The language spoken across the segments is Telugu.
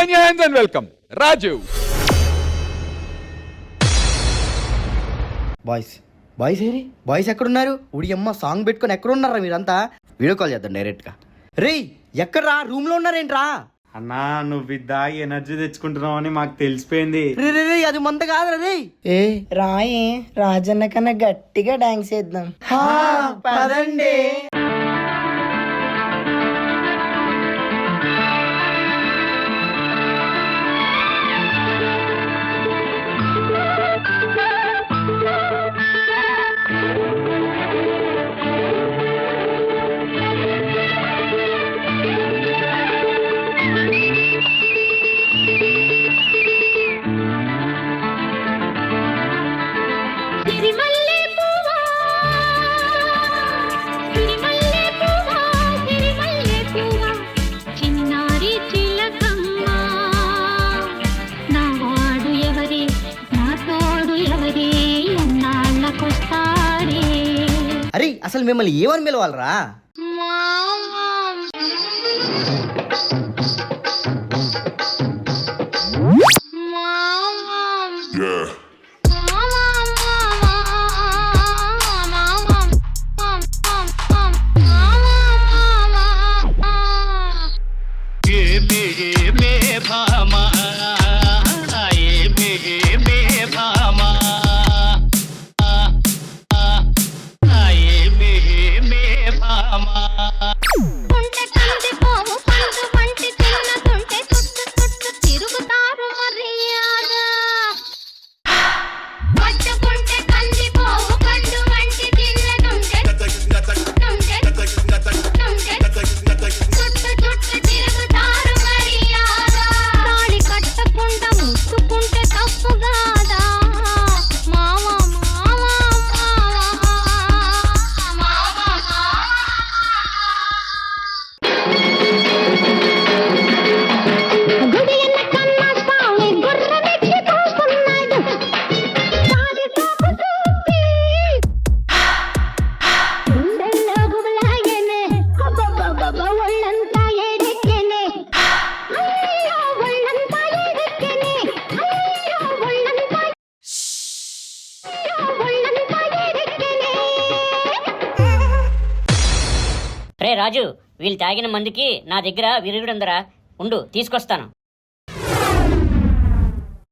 Join your hands and welcome Raju. Boys eri boys ఎక్కడున్నారు? ఉడి అమ్మ సాంగ్ పెట్టుకొని ఎక్కడున్నారా మీరంతా? వీడియో కాల్ చేద్దాం డైరెక్ట్గా. రే ఎక్కడ్రా? రూమ్ లో ఉన్నారేంట్రా? అన్నా నువ్వు దాగి ఎనర్జీ తెచ్చుకుంటున్నావు అని మాకు తెలిసిపోయింది. రే అది మంద కాదురా రే. ఏ రాయే రాజన్న కన్నా గట్టిగా డాన్స్ చేద్దాం. పదండి. అరే అసలు మిమ్మల్ని ఏమని పిలవాలరా? రే రాజు, వీళ్ళు తాగిన మందుకి నా దగ్గర విరుగుడుందరా, ఉండు తీసుకొస్తాను.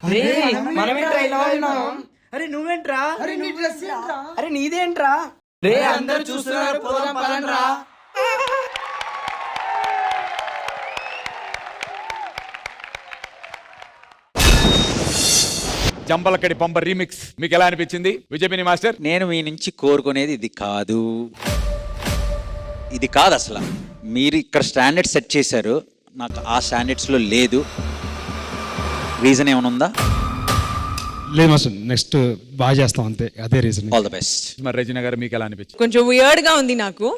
అరే నువ్వేంట్రా? అరే నీదేంట్రా? రే అందరూ చూస్తున్నారు, పోదాం పదండ్రా. జంబలకడి పంప రీమిక్స్ మీకు ఎలా అనిపించింది విజయపిని మాస్టర్? నేను మీ నుంచి కోరుకునేది ఇది కాదు, ఇది కాదు అసలు. మీరు ఇక్కడ స్టాండర్డ్ సెట్ చేశారు, నాకు ఆ స్టాండర్డ్స్లో లేదు. రీజన్ ఏమైనా ఉందా? లేదు మాస్టర్, నెక్స్ట్ బాగా చేస్తాం అంతే, అదే రీజన్. All the best. మరి రజనీ గారు మీకు ఎలా అనిపించింది? కొంచెం వియర్డ్ గా ఉంది నాకు.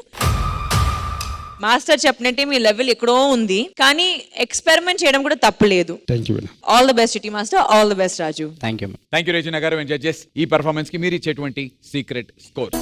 మాస్టర్ చెప్పినట్టే మీ లెవెల్ ఎక్కడో ఉంది, కానీ ఎక్స్పెరిమెంట్ చేయడం కూడా తప్పులేదు. Thank you. All the best city master, all the best Raju. Thank you. Thank you Rajini గారు. జడ్జెస్, ఈ పర్ఫార్మెన్స్ కి మీరు ఇచ్చేటువంటి సీక్రెట్ స్కోర్?